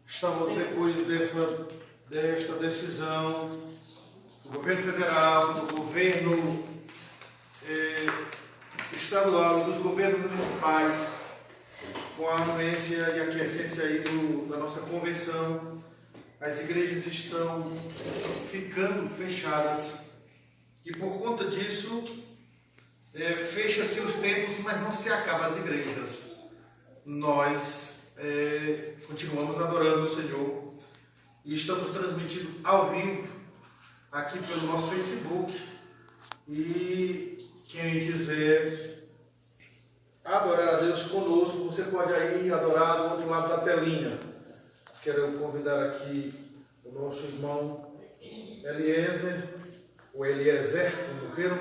Estamos depois desta decisão do governo federal, do governo estadual e dos governos municipais, com a anuência e a aquiescência aí da nossa convenção. As igrejas estão ficando fechadas e por conta disso fecha-se os templos, mas não se acabam as igrejas. Nós continuamos adorando o Senhor e estamos transmitindo ao vivo aqui pelo nosso Facebook, e quem quiser adorar a Deus conosco, você pode aí adorar do outro lado da telinha. Quero convidar aqui o nosso irmão Eliezer, ou Eliezer, como queiram,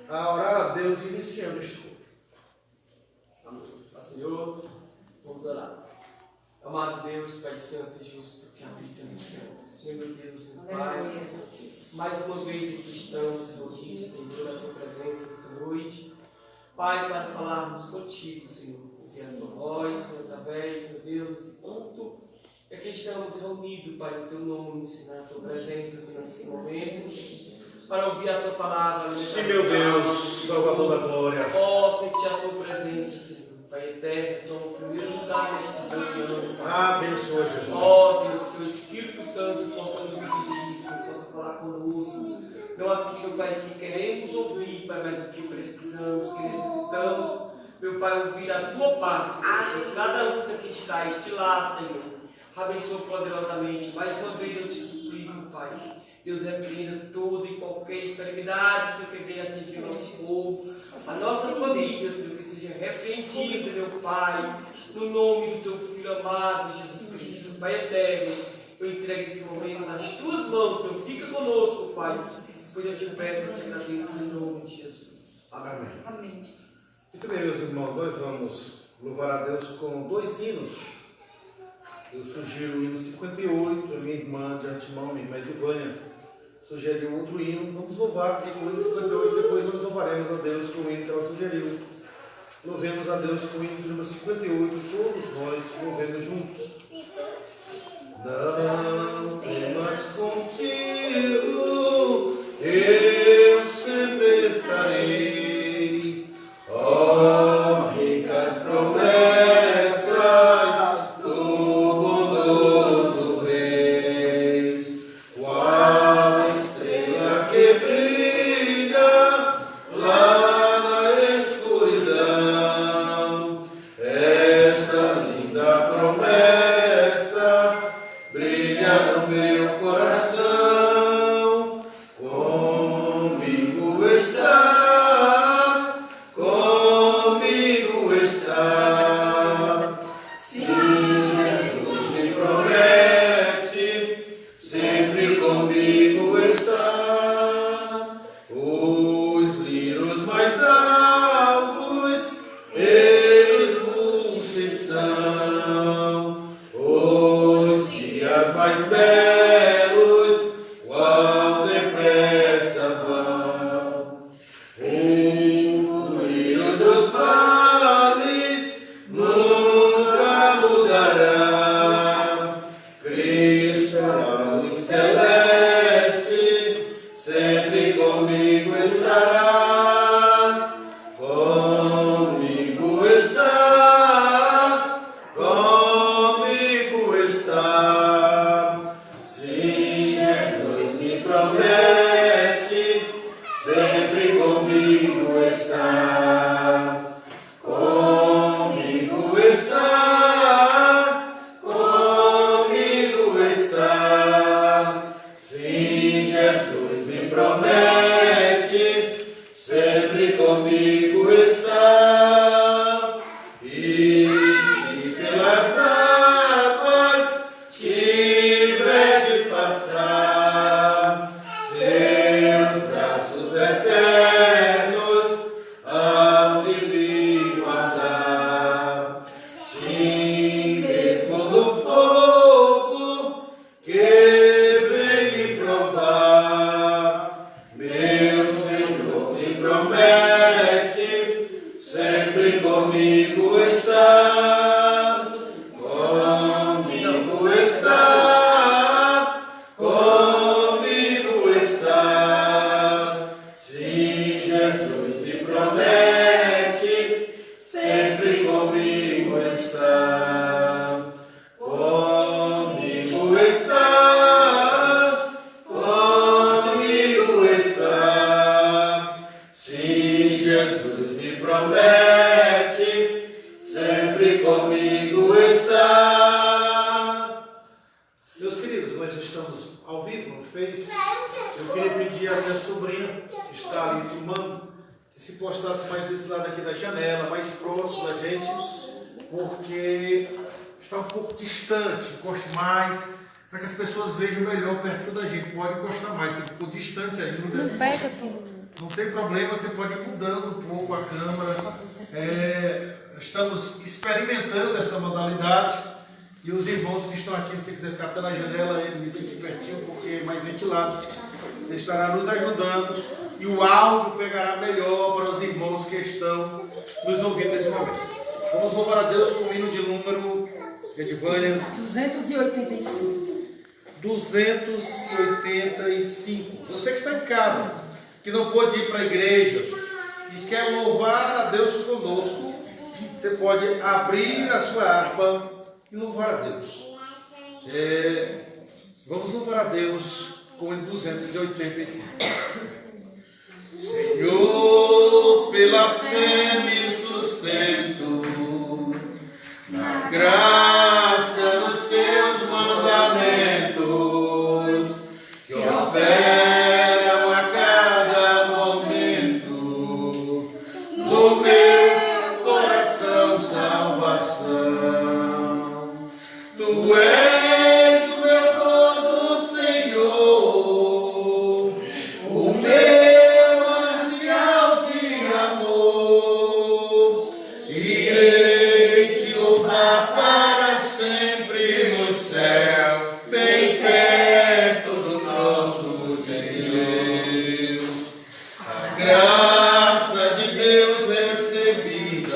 a orar a Deus iniciando este culto. Amém. Senhor, vamos orar. Amado Deus, Pai Santo e Justo, que habita no céu. Senhor, meu Deus, meu Pai, mais uma vez aqui estamos reunidos, Senhor, na Tua presença nessa noite. Pai, para falarmos contigo, Senhor, porque a Tua voz, Senhor, através, meu Deus, desse ponto, e aqui estamos reunidos, Pai, no Teu nome, Senhor, na Tua presença, Senhor, nesse momento, para ouvir a Tua palavra. Sim, meu Deus, Salvador da glória. Ó, sentir a Tua presença, Senhor, Pai eterno, toma o primeiro lugar neste Deus. Abençoa, Jesus. Ó Deus, Teu Espírito Santo possa nos dirigir, Senhor, possa falar conosco. Não aquilo, Pai, que queremos ouvir, Pai, mas o que precisamos, que necessitamos, meu Pai, ouvir a Tua parte. Cada um que aqui está, estilar, Senhor. Abençoa poderosamente. Mais uma vez eu te suplico, Pai. Deus, repreenda toda e qualquer enfermidade, Senhor, que venha atingir o nosso povo, a nossa família, Senhor, que seja repreendida, meu Pai, no nome do Teu Filho amado, Jesus Cristo. Pai eterno, eu entrego esse momento nas Tuas mãos, Senhor. Fica conosco, Pai, pois eu te peço e te agradeço em nome de Jesus. Amém. Amém. Muito bem, meus irmãos, nós vamos louvar a Deus com 2 hinos. Eu sugiro o hino 58, a minha irmã de antemão, minha irmã Eduvânia, sugeriu outro hino. Vamos louvar com o hino 58, depois nós louvaremos a Deus com o hino que ela sugeriu. Louvemos a Deus com o hino número 58, todos nós louvemos juntos. Não temas, contigo eu sempre estarei. Ó, ricas promessas do bondoso Rei, qual estrela que brilha lá na escuridão, esta linda promessa brilha no meu coração. Comigo está, comigo está. Sim, Jesus me promete, sempre comigo está. Os lírios mais alvos, eles murchos estão. Os dias mais belos, quão depressa vão. O fluir dos vales nunca mudará. Cristo, a luz celeste, sempre comigo estará. Comigo está, se postasse mais desse lado aqui da janela, mais próximo da gente, porque está um pouco distante. Encoste mais, para que as pessoas vejam melhor o perfil da gente. Pode encostar mais, se ficou distante ainda. Não pega assim. Não tem problema, você pode ir mudando um pouco a câmera. Estamos experimentando essa modalidade. E os irmãos que estão aqui, se você quiser ficar até na janela, ele fica aqui pertinho, porque é mais ventilado. Você estará nos ajudando e o áudio pegará melhor para os irmãos que estão nos ouvindo nesse momento. Vamos louvar a Deus com o hino de número, Edivânia? 285. 285. Você que está em casa, que não pôde ir para a igreja e quer louvar a Deus conosco, você pode abrir a sua harpa e louvar a Deus. Vamos louvar a Deus com o 285. Senhor, pela fé me sustento na graça dos teus mandamentos que operam a cada momento no meu coração salvação. Tu és o meu gozo, Senhor, o meu ansial de amor. Irei te louvar para sempre no céu, bem perto do nosso Deus. A graça de Deus recebida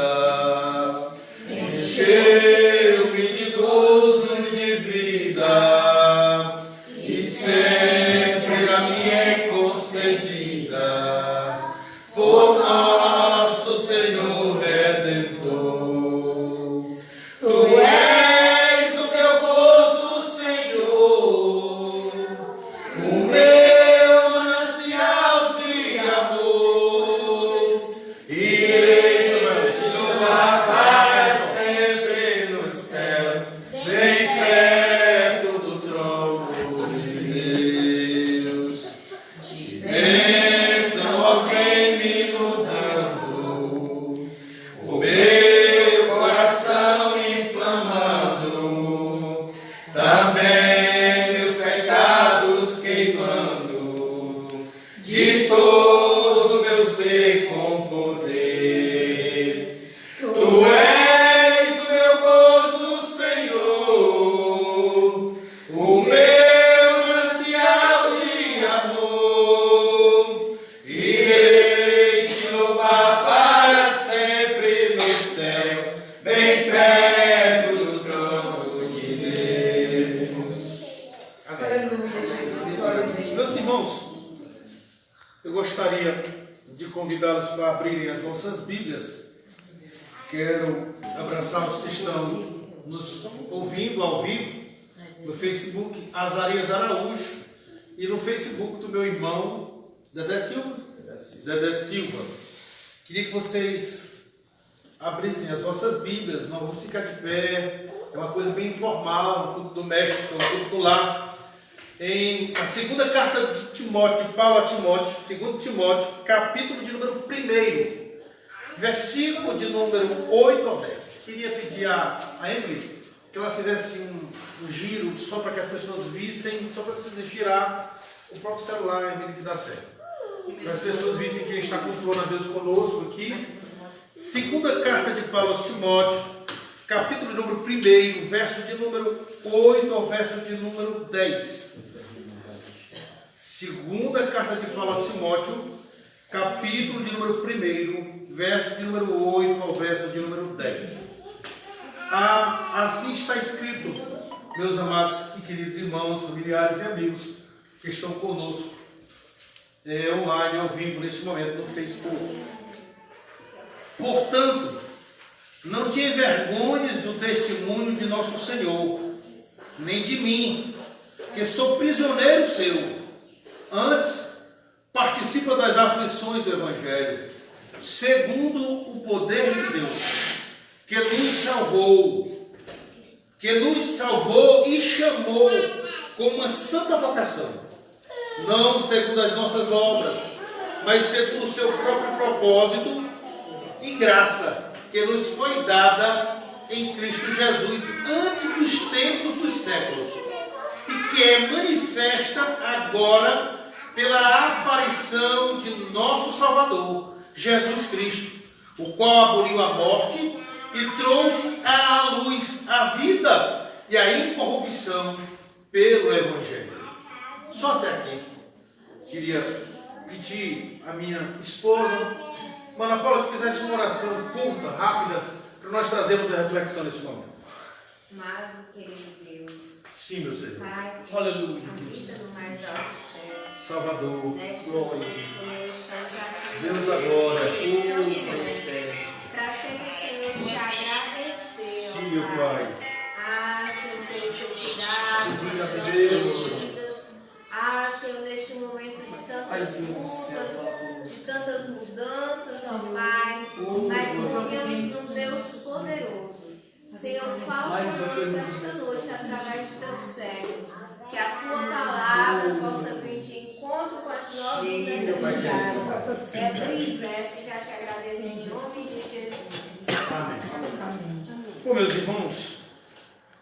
encheu-me de gozo de vida e sempre a mim é concedida por nosso Senhor Redentor. Tu és o meu gozo, Senhor, o meu manancial de amor. Irei te louvar para sempre no céu, bem perto do trono de Deus. De bênção, ó, vem me inundando o meu coração inflamado, também meus pecados queimando, de todo meu ser com poder. Tu és o meu gozo, Senhor, o meu ansial de amor. Irei te louvar para sempre no céu, bem perto do trono de Deus. Aleluia, Jesus. Glória a Deus. Meus irmãos, eu gostaria de convidá-los para abrirem as vossas Bíblias. Quero abraçar os que estão nos ouvindo ao vivo no Facebook Azarias Araújo e no Facebook do meu irmão Dedé Silva. Dedé Silva. Queria que vocês abrissem as vossas Bíblias. Nós vamos ficar de pé. É uma coisa bem informal, um culto doméstico, um culto do lar. Em a segunda carta de Timóteo, de Paulo a Timóteo, 2 Timóteo, capítulo de número 1, versículo de número 8 ao 10. Queria pedir a Emily que ela fizesse um giro só para que as pessoas vissem, só para vocês girar o próprio celular, Emily, que dá certo. Para as pessoas vissem quem está cultuando a Deus conosco aqui. Segunda carta de Paulo a Timóteo, capítulo de número 1, verso de número 8 ao verso de número 10. Segunda carta de Paulo a Timóteo, capítulo de número 1, verso de número 8 ao verso de número 10. Assim está escrito, meus amados e queridos irmãos, familiares e amigos que estão conosco online, ao vivo, neste momento, no Facebook. Portanto, não te envergonhes do testemunho de nosso Senhor, nem de mim, que sou prisioneiro seu. Antes, participa das aflições do Evangelho, segundo o poder de Deus, que nos salvou e chamou com uma santa vocação, não segundo as nossas obras, mas segundo o seu próprio propósito e graça, que nos foi dada em Cristo Jesus antes dos tempos dos séculos, e que é manifesta agora pela aparição de nosso Salvador, Jesus Cristo, o qual aboliu a morte e trouxe à luz a vida e a incorrupção pelo Evangelho. Só até aqui. Queria pedir à minha esposa, Mana Paula, que fizesse uma oração curta, rápida, para nós trazermos a reflexão nesse momento. Amado, querido Deus, Sim, meu Senhor. Pai, Aleluia. habita no mais alto céu. Salvador. Nesta Glória. noite, Senhor, estamos aqui. Deus da glória. Para sempre, Senhor, te agradecer. ó Sim, meu Pai. Ah, Senhor, pelo teu cuidado, Obrigado, pelas Deus. nossas vidas. Ah, Senhor, neste momento de tantas mudanças, ó Pai, mas confiamos num Deus poderoso. Senhor, fala conosco esta noite através do teu servo, que a tua palavra possa vir de encontro com as nossas necessidades. É por peço e já te agradeço em nome de Jesus. Amém. Bom, meus irmãos,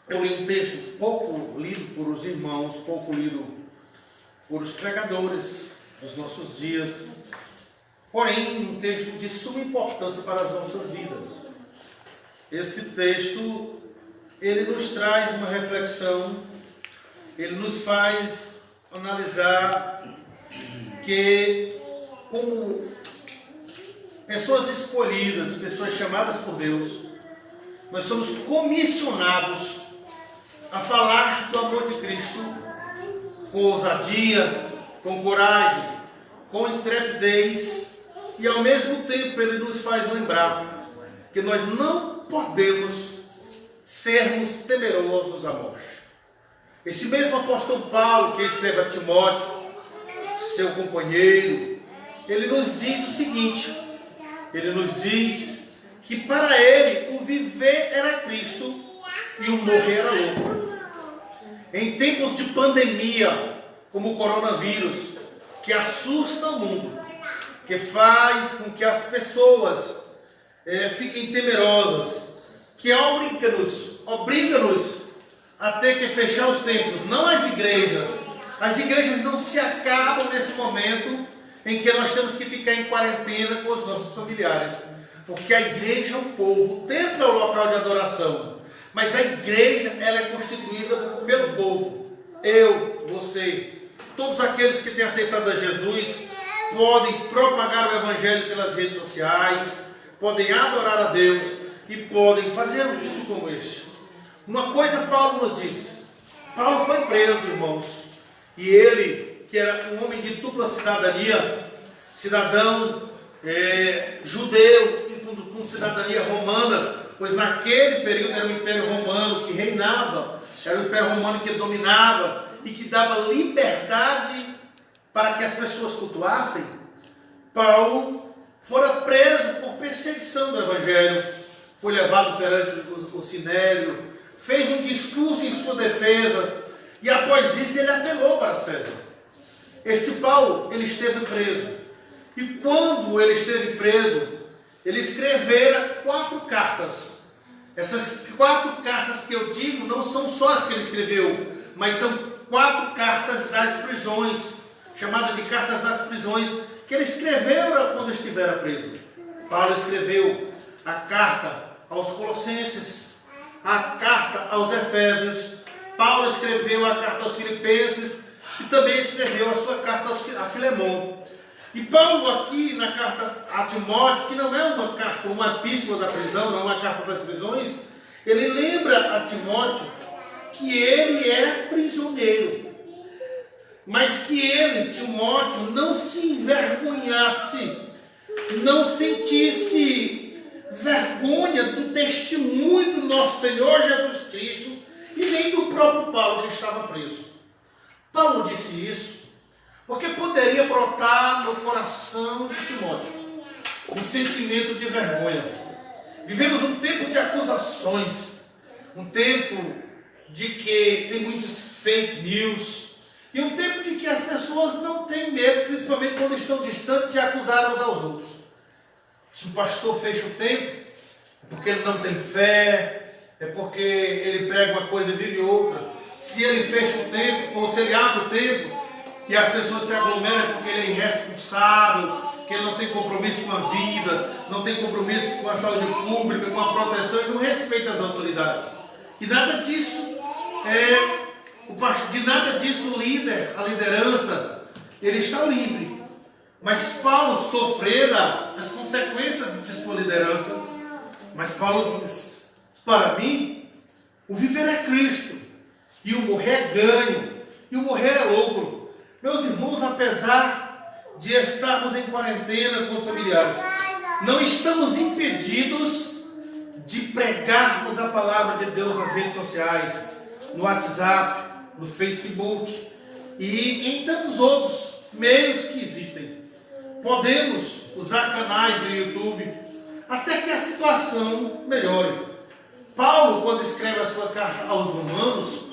eu li um texto pouco lido por os irmãos, pouco lido por os pregadores dos nossos dias, porém um texto de suma importância para as nossas vidas. Esse texto, ele nos traz uma reflexão, ele nos faz analisar que, como pessoas escolhidas, pessoas chamadas por Deus, nós somos comissionados a falar do amor de Cristo com ousadia, com coragem, com intrepidez, e ao mesmo tempo ele nos faz lembrar que nós não podemos sermos temerosos à morte. Esse mesmo apóstolo Paulo, que escreve a Timóteo, seu companheiro, ele nos diz o seguinte: ele nos diz que para ele o viver era Cristo e o morrer era lucro. Em tempos de pandemia, como o coronavírus, que assusta o mundo, que faz com que as pessoas fiquem temerosas, que obriga-nos a ter que fechar os templos, não as igrejas. As igrejas não se acabam nesse momento em que nós temos que ficar em quarentena com os nossos familiares, porque a igreja é o povo, o templo é o local de adoração, mas a igreja, ela é constituída pelo povo. Eu, você, todos aqueles que têm aceitado a Jesus podem propagar o evangelho pelas redes sociais, podem adorar a Deus e podem fazer um culto como este. Uma coisa Paulo nos disse: Paulo foi preso, irmãos, e ele, que era um homem de dupla cidadania, cidadão judeu e com cidadania romana, pois naquele período era o Império Romano que reinava, era o Império Romano que dominava e que dava liberdade para que as pessoas cultuassem. Paulo fora preso por perseguição do Evangelho, foi levado perante o Sinédrio, fez um discurso em sua defesa e após isso ele apelou para César. Este Paulo, ele esteve preso, e quando ele esteve preso, ele escrevera 4 cartas. Essas 4 cartas que eu digo não são só as que ele escreveu, mas são 4 cartas das prisões, chamadas de cartas das prisões, que ele escreveu quando estivera preso. Paulo escreveu a carta aos Colossenses, a carta aos Efésios, Paulo escreveu a carta aos Filipenses e também escreveu a sua carta a Filemon. E Paulo aqui na carta a Timóteo, que não é uma carta, uma epístola da prisão, não é uma carta das prisões, ele lembra a Timóteo que ele é prisioneiro, mas que ele, Timóteo, não se envergonhasse, não sentisse vergonha do testemunho do nosso Senhor Jesus Cristo e nem do próprio Paulo que estava preso. Paulo disse isso porque poderia brotar no coração de Timóteo um sentimento de vergonha. Vivemos um tempo de acusações, um tempo de que tem muitos fake news, E um tempo de que as pessoas não têm medo, principalmente quando estão distantes, de acusar uns aos outros. Se o pastor fecha o templo, é porque ele não tem fé, é porque ele prega uma coisa e vive outra. Se ele fecha o templo, ou se ele abre o templo, e as pessoas se aglomeram, é porque ele é irresponsável, que ele não tem compromisso com a vida, não tem compromisso com a saúde pública, com a proteção, e não respeita as autoridades. E nada disso o líder, a liderança, ele está livre. Mas Paulo sofrera as consequências de sua liderança. Mas Paulo diz: para mim, o viver é Cristo, e o morrer é ganho, e o morrer é lucro. Meus irmãos, apesar de estarmos em quarentena com os familiares, não estamos impedidos de pregarmos a palavra de Deus nas redes sociais, no WhatsApp, no Facebook e em tantos outros meios que existem. Podemos usar canais do YouTube até que a situação melhore. Paulo, quando escreve a sua carta aos Romanos,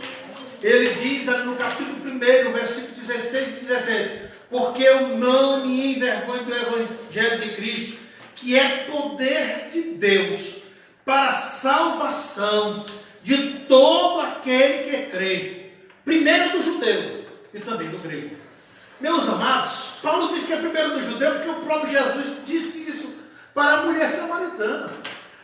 ele diz ali no capítulo 1, versículo 16 e 17: porque eu não me envergonho do Evangelho de Cristo, que é poder de Deus para a salvação de todo aquele que crê, primeiro do judeu e também do grego. Meus amados, Paulo diz que é primeiro do judeu porque o próprio Jesus disse isso para a mulher samaritana.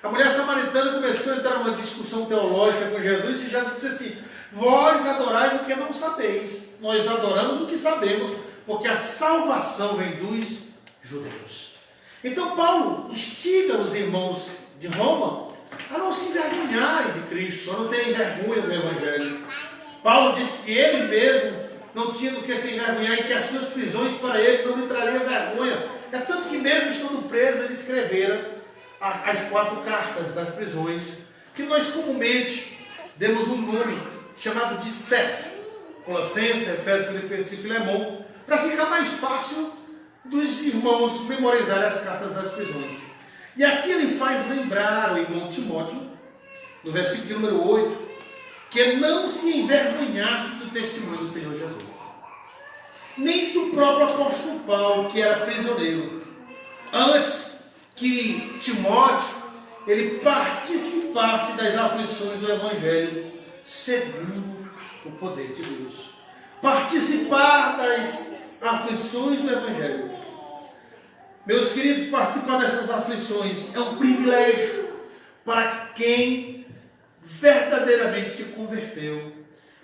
A mulher samaritana começou a entrar numa discussão teológica com Jesus e Jesus disse assim: vós adorais o que não sabeis, nós adoramos o que sabemos, porque a salvação vem dos judeus. Então Paulo instiga os irmãos de Roma a não se envergonharem de Cristo, a não terem vergonha do Evangelho. Paulo diz que ele mesmo não tinha do que se envergonhar e que as suas prisões para ele não lhe trariam vergonha. É tanto que mesmo estando preso, ele escrevera as 4 cartas das prisões, que nós comumente demos um nome chamado de Sef, Colossenses, Efésios, Filipenses e Filemão, para ficar mais fácil dos irmãos memorizarem as cartas das prisões. E aqui ele faz lembrar o irmão Timóteo, no versículo número 8, que não se envergonhasse do testemunho do Senhor Jesus, nem do próprio apóstolo Paulo, que era prisioneiro, antes que Timóteo ele participasse das aflições do Evangelho segundo o poder de Deus. Participar das aflições do Evangelho, meus queridos, participar dessas aflições é um privilégio para quem verdadeiramente se converteu,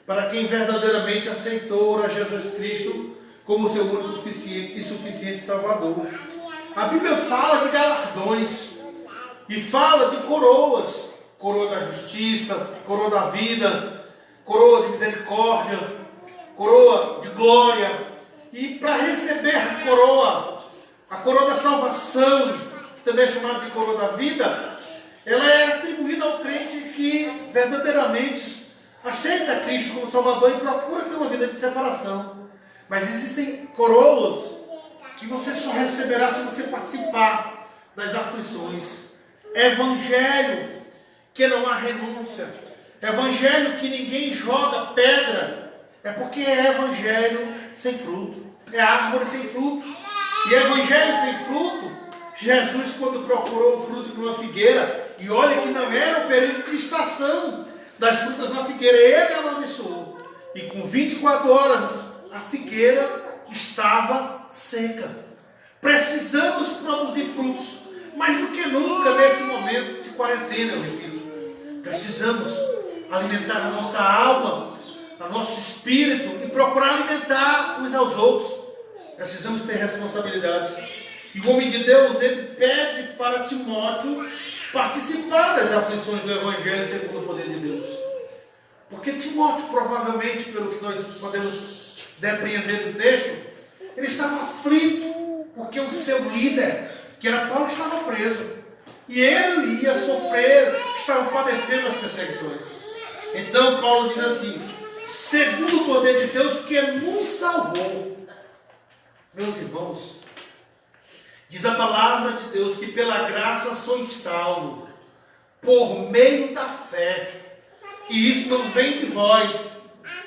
para quem verdadeiramente aceitou a Jesus Cristo como seu único e suficiente Salvador. A Bíblia fala de galardões e fala de coroas: coroa da justiça, coroa da vida, coroa de misericórdia, coroa de glória. E para receber a coroa da salvação, que também é chamada de coroa da vida, ela é atribuída ao crente que verdadeiramente aceita Cristo como Salvador e procura ter uma vida de separação. Mas existem coroas que você só receberá se você participar das aflições. Evangelho que não há renúncia, evangelho que ninguém joga pedra, é porque é evangelho sem fruto, é árvore sem fruto. E evangelho sem fruto, Jesus, quando procurou o fruto de uma figueira, e olha que não era o período de estação das frutas na figueira, ele amaldiçoou, e com 24 horas a figueira estava seca. Precisamos produzir frutos, mais do que nunca nesse momento de quarentena, meu filho. Precisamos alimentar a nossa alma, o nosso espírito, e procurar alimentar uns aos outros. Precisamos ter responsabilidade. E o homem de Deus, ele pede para Timóteo participar das aflições do Evangelho segundo o poder de Deus. Porque Timóteo, provavelmente, pelo que nós podemos depreender do texto, ele estava aflito, porque o seu líder, que era Paulo, estava preso. E ele ia sofrer, estava padecendo as perseguições. Então Paulo diz assim: segundo o poder de Deus que nos salvou. Meus irmãos, diz a palavra de Deus que pela graça sois salvos, por meio da fé. E isso não vem de vós,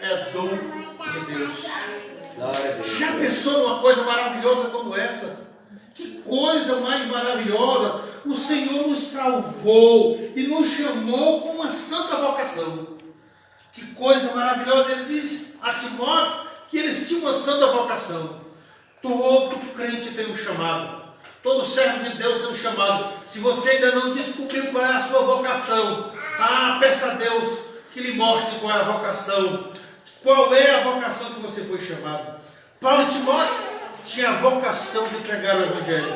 é dom de Deus. Já pensou numa coisa maravilhosa como essa? Que coisa mais maravilhosa! O Senhor nos salvou e nos chamou com uma santa vocação. Que coisa maravilhosa! Ele diz a Timóteo que eles tinham uma santa vocação. Todo crente tem um chamado. Todo servo de Deus tem um chamado. Se você ainda não descobriu qual é a sua vocação, peça a Deus que lhe mostre qual é a vocação. Qual é a vocação que você foi chamado? Paulo e Timóteo tinham a vocação de pregar o Evangelho.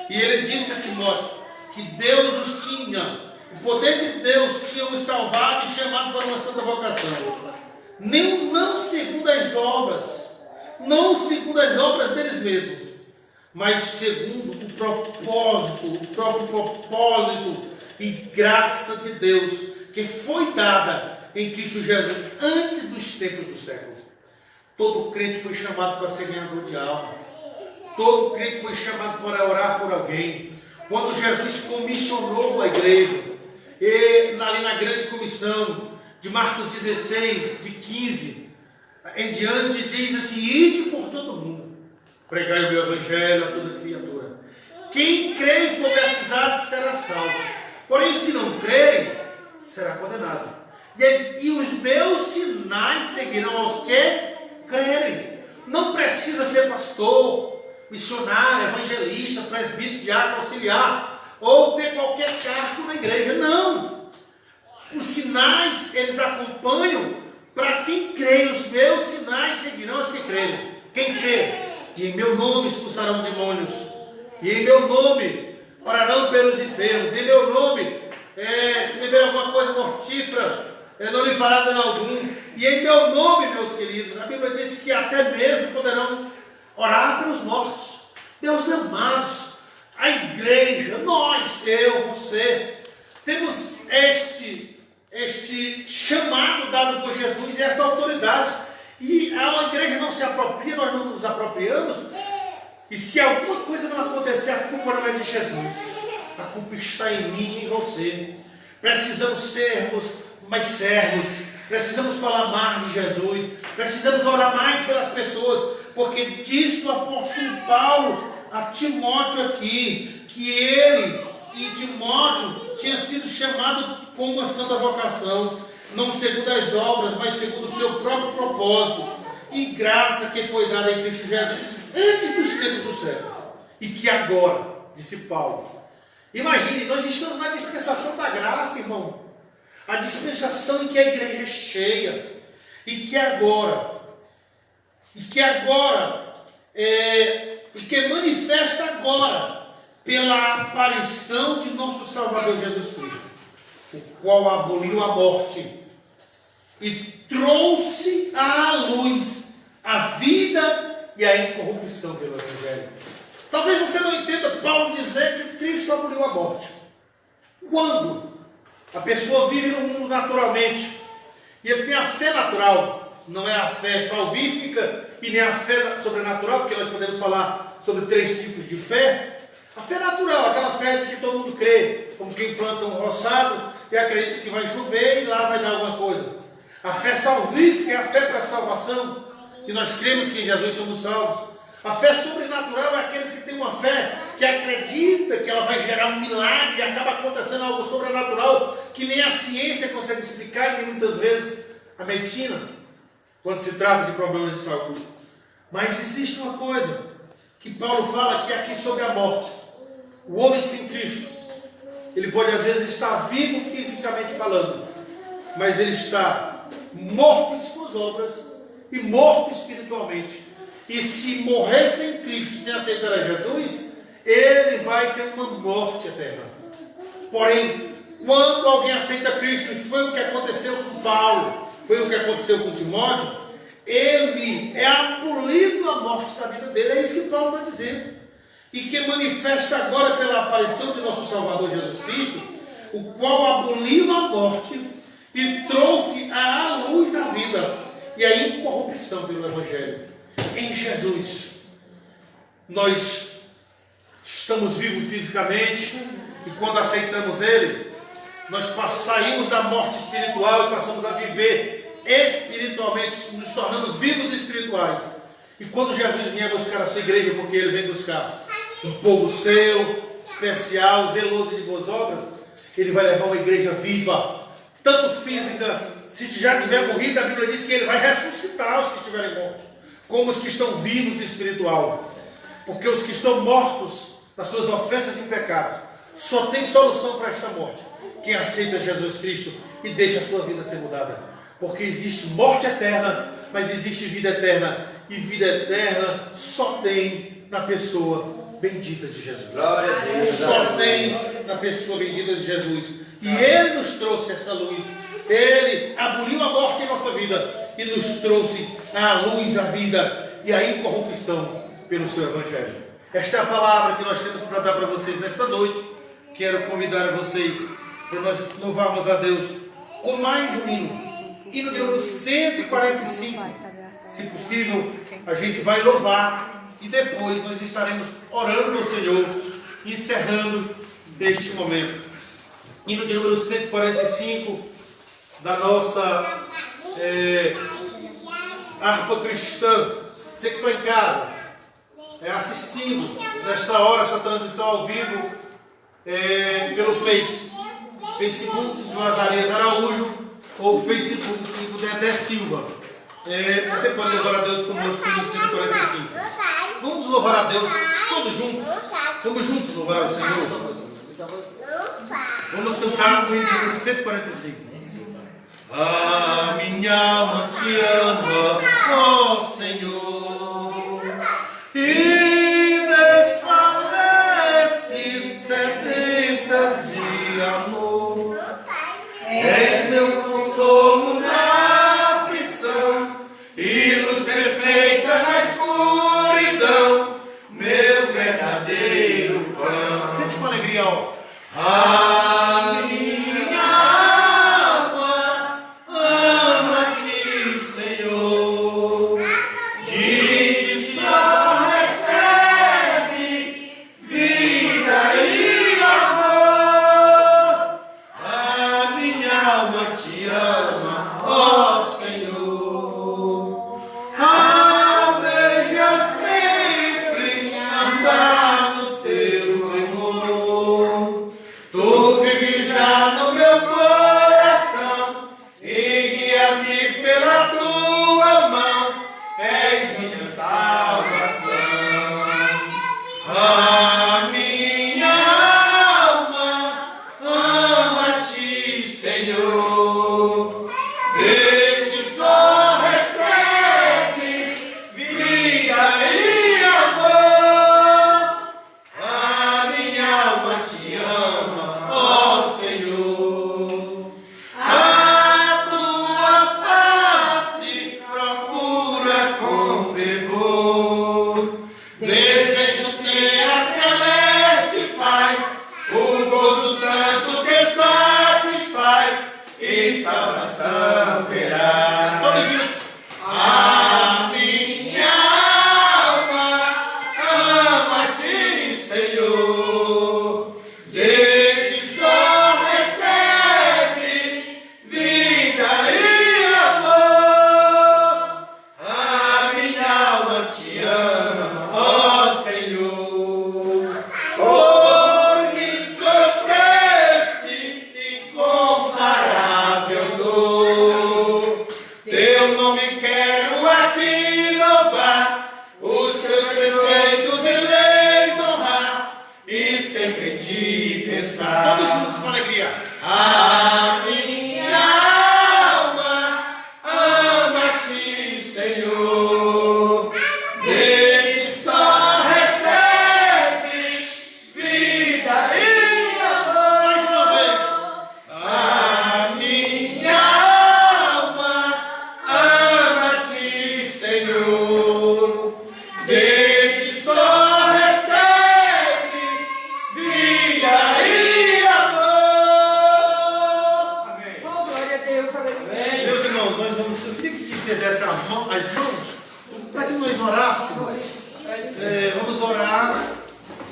E ele disse a Timóteo que Deus os tinha, o poder de Deus tinha os salvado e chamado para uma santa vocação. Não segundo as obras, não segundo as obras deles mesmos, mas segundo o próprio propósito e graça de Deus que foi dada em Cristo Jesus antes dos tempos do século. Todo crente foi chamado para ser ganhador de alma. Todo crente foi chamado para orar por alguém. Quando Jesus comissionou a igreja, ali na grande comissão de Marcos 16, de 15 em diante, diz assim: ide por todo mundo, pregai o meu evangelho a toda criatura. Quem crê e for batizado será salvo, porém os que não crerem será condenado. E ele diz: e os meus sinais seguirão aos que crerem. Não precisa ser pastor, missionário, evangelista, presbítero, diácono, auxiliar, ou ter qualquer cargo na igreja. Não. Os sinais, eles acompanham para quem crê. Os meus sinais seguirão aos que creem. Quem crê? E em meu nome expulsarão demônios. E em meu nome orarão pelos enfermos. Em meu nome, se beber alguma coisa mortífera, não lhe fará dano algum. E em meu nome, meus queridos, a Bíblia diz que até mesmo poderão orar pelos mortos. Meus amados, a igreja, nós, eu, você, temos este chamado dado por Jesus e essa autoridade. E a igreja não se apropria, nós não nos apropriamos. E se alguma coisa não acontecer, a culpa não é de Jesus. A culpa está em mim e em você. Precisamos sermos mais servos. Precisamos falar mais de Jesus. Precisamos orar mais pelas pessoas. Porque diz o apóstolo Paulo a Timóteo aqui, que ele e Timóteo tinha sido chamado com uma santa vocação, não segundo as obras, mas segundo o seu próprio propósito e graça que foi dada em Cristo Jesus antes dos tempos do século. E que agora, disse Paulo, imagine, nós estamos na dispensação da graça, irmão, a dispensação em que a igreja é cheia, e que manifesta agora pela aparição de nosso Salvador Jesus Cristo, o qual aboliu a morte e trouxe à luz a vida e a incorrupção pelo Evangelho. Talvez você não entenda Paulo dizer que Cristo aboliu a morte. Quando a pessoa vive no mundo naturalmente e ele tem a fé natural, não é a fé salvífica e nem a fé sobrenatural, porque nós podemos falar sobre 3 tipos de fé. A fé natural, aquela fé que todo mundo crê, como quem planta um roçado e acredita que vai chover e lá vai dar alguma coisa. A fé salvífica é a fé para a salvação, e nós cremos que em Jesus somos salvos. A fé sobrenatural é aqueles que têm uma fé que acredita que ela vai gerar um milagre e acaba acontecendo algo sobrenatural que nem a ciência consegue explicar, e muitas vezes a medicina, quando se trata de problemas de saúde. Mas existe uma coisa que Paulo fala que é aqui sobre a morte. O homem sem Cristo, ele pode às vezes estar vivo fisicamente falando, mas ele está morto em suas obras e morto espiritualmente. E se morrer sem Cristo, sem aceitar a Jesus, ele vai ter uma morte eterna. Porém, quando alguém aceita Cristo, e foi o que aconteceu com Paulo, foi o que aconteceu com Timóteo, ele é abolido a morte da vida dele. É isso que Paulo está dizendo. E que manifesta agora pela aparição de nosso Salvador Jesus Cristo, o qual aboliu a morte e trouxe à luz a vida e a incorrupção pelo Evangelho. Em Jesus, nós estamos vivos fisicamente, e quando aceitamos Ele, nós saímos da morte espiritual e passamos a viver espiritualmente, nos tornamos vivos espirituais. E quando Jesus vier buscar a sua igreja, porque Ele vem buscar um povo seu, especial, zeloso de boas obras, Ele vai levar uma igreja viva, tanto física, se já tiver morrido, a Bíblia diz que Ele vai ressuscitar os que estiverem mortos, como os que estão vivos espiritual. Porque os que estão mortos nas suas ofensas e pecados, só tem solução para esta morte: quem aceita Jesus Cristo e deixa a sua vida ser mudada. Porque existe morte eterna, mas existe vida eterna. E vida eterna só tem na pessoa bendita de Jesus. Glória a Deus. Só tem na pessoa bendita de Jesus. E Ele nos trouxe essa luz. Ele aboliu a morte em nossa vida e nos trouxe a luz, a vida e a incorrupção pelo seu Evangelho. Esta é a palavra que nós temos para dar para vocês nesta noite. Quero convidar vocês para nós louvarmos a Deus com mais um hino. Hino de número 145. Se possível, a gente vai louvar e depois nós estaremos orando ao Senhor, encerrando este momento. Hino de número 145 da nossa harpa cristã. Você que está em casa, assistindo nesta hora essa transmissão ao vivo pelo Facebook do Azarias Araújo ou Facebook do Dedé Silva. Você pode louvar a Deus conosco no 145. Vamos louvar a Deus todos juntos. Vamos juntos louvar o Senhor. Vamos cantar o hino de número 145. A minha alma te ama, ó Senhor, e desfalece sedenta de amor. És meu consolo na aflição e luz perfeita na escuridão, meu verdadeiro pão. Cante com alegria, ó. A minha alma ama-te, Senhor, de ti só recebe vida e amor. A minha alma te ama, ó Senhor. Almeja sempre andar no teu temor. Tu vives já no meu coração e guias-me pela tua mão. És minha salvação. A minha alma ama-te, Senhor. De ti só recebe vida e amor. A minha alma te ama, ó Senhor. A tua face procura com fervor. Desejo ter a celeste paz, o gozo santo que satisfaz e salvação verá. Todos juntos. A minha alma ama-te, Senhor. De ti só recebe vida e amor. A minha alma te ama, ó Senhor. Por mim sofreste incomparável dor. Teu nome quero a ti louvar, os teus preceitos e leis honrar, e sempre em ti pensar. Todos juntos com alegria. A minha alma ama-te, Senhor. De ti só recebe vida e amor. Mais uma vez. A minha alma ama-te, Senhor. De ti só recebe vida e amor. Amém. Oh, glória a Deus, aleluia. Meus irmãos, nós vamos, eu queria que você desse as mãos para que nós orássemos. Vamos orar.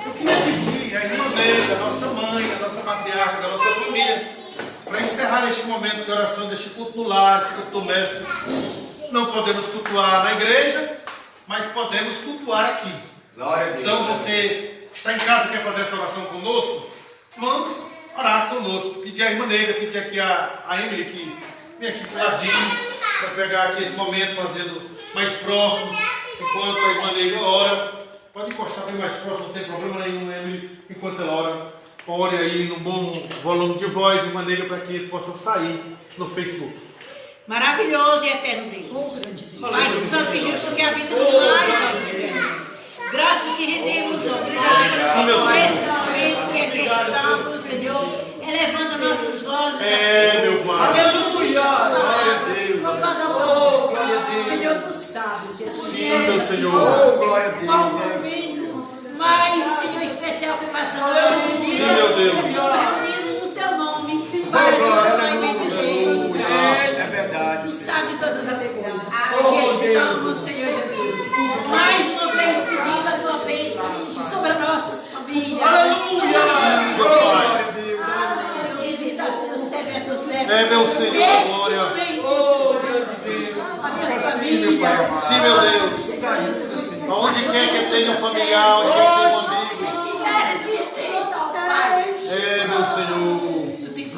Eu queria pedir a irmã dele, a nossa mãe, a nossa matriarca, da nossa família, para encerrar este momento de oração, deste culto no lar, este culto doméstico, não podemos cultuar na igreja, mas podemos cultuar aqui. Glória a Deus. Então você que está em casa e quer fazer essa oração conosco, vamos orar conosco. Pedir a irmã Negra, pedir aqui a Emily que vem aqui para o ladinho, para pegar aqui esse momento, fazendo mais próximo, enquanto a irmã Negra ora. Pode encostar bem mais próximo, não tem problema nenhum, Emily, enquanto ela ora. Ore aí no bom volume de voz, irmã Negra, para que ele possa sair no Facebook. Maravilhoso e eterno Deus. Mais santo e justo que a vida do mais. Graças te rendemos, ó Pai, por esse momento que aqui estamos, Senhor, elevando nossas vozes. Meu Pai. Aleluia. Glória a Deus. Oh, glória a Deus. Senhor, tu sabes, Jesus. Sim, meu Senhor. Glória a Deus. Qual momento mais, Senhor, especial que passamos nesse dia. Sim, meu Deus. Reunidos no teu nome, para te honrar e bendizemos. É verdade. Tu sabes todas as coisas. Aqui estamos, Senhor Jesus. Mais uma vez pedindo a tua bênção sobre as nossas famílias. Aleluia. Glória a Deus. Senhor, visita os teus servos e as tuas servas. É, meu Senhor, glória. Oh, meu Deus. A minha família. Sim, meu Deus. Aonde quer que tenha um familiar, onde quer que tenha um amigo. Se estiveres visita, ó Pai. É, meu Senhor.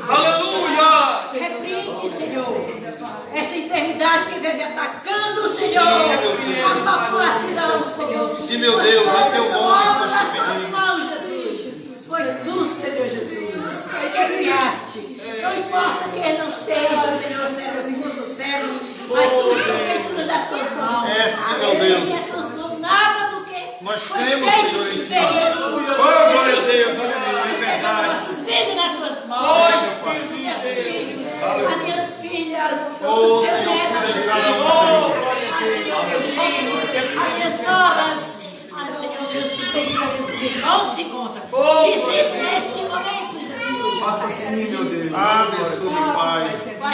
Aleluia. Repreende, Senhor, esta enfermidade que vem atacando, Senhor, a população, Senhor. Sim, meu Deus, em teu nome nós te nas tuas pedimos. mãos, Jesus. Pois tu, Senhor Jesus, é que criaste. Não importa que não seja, Senhor, servo do céu, mas tu és feito das tuas mãos. É, sim, meu Deus. Sem as tuas mãos, nada do que Nós foi cremos, feito Senhor, em de ti. feito. Oh, glória a Deus. Aleluia. É verdade. Nossas vidas nas tuas mãos. Meus filhos, as minhas filhas, Oh, os meus Senhor, netos, cuida de cada um, Senhor, meus filhos, as minhas noras, Senhor, meus sobrinhos, meus sobrinhos, onde se encontra? Visite neste momento, Jesus. Faça assim, meu Deus. Abençoe, Pai.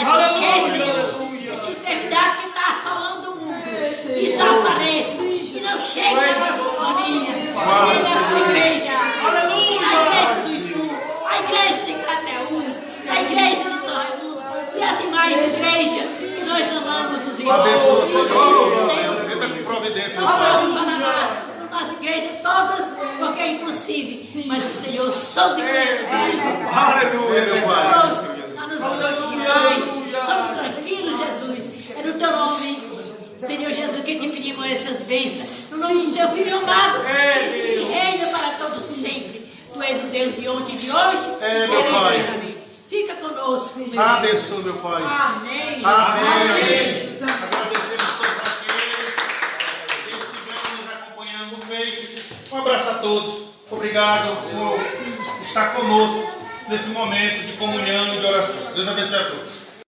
Aleluia. Esta enfermidade que está assolando o mundo, que desapareça, que não chegue na nossa família, nem na igreja, Aleluia. a igreja do Itu, a igreja de Crateús, a igreja de Torradu e a demais igreja que nós amamos os irmãos. Abençoe, Senhor. Entra com providência, Pai. Nossa igreja, todas, porque é impossível, mas o Senhor soube conhecer. Aleluia. Meu Pai. Somos tranquilos, Jesus. É no teu nome, Senhor Jesus, que te pedimos essas bênçãos. No nome do teu filho amado, que reina para todos sempre. Tu és o Deus de ontem e de hoje. É, meu Pai. Eternamente. Fica conosco, meu Deus. Abençoe, meu Pai. Amém. Amém. Agradecemos todos aqueles que estiveram nos acompanhando no Face. Um abraço a todos. Obrigado por estar conosco nesse momento de comunhão e de oração. Deus abençoe a todos.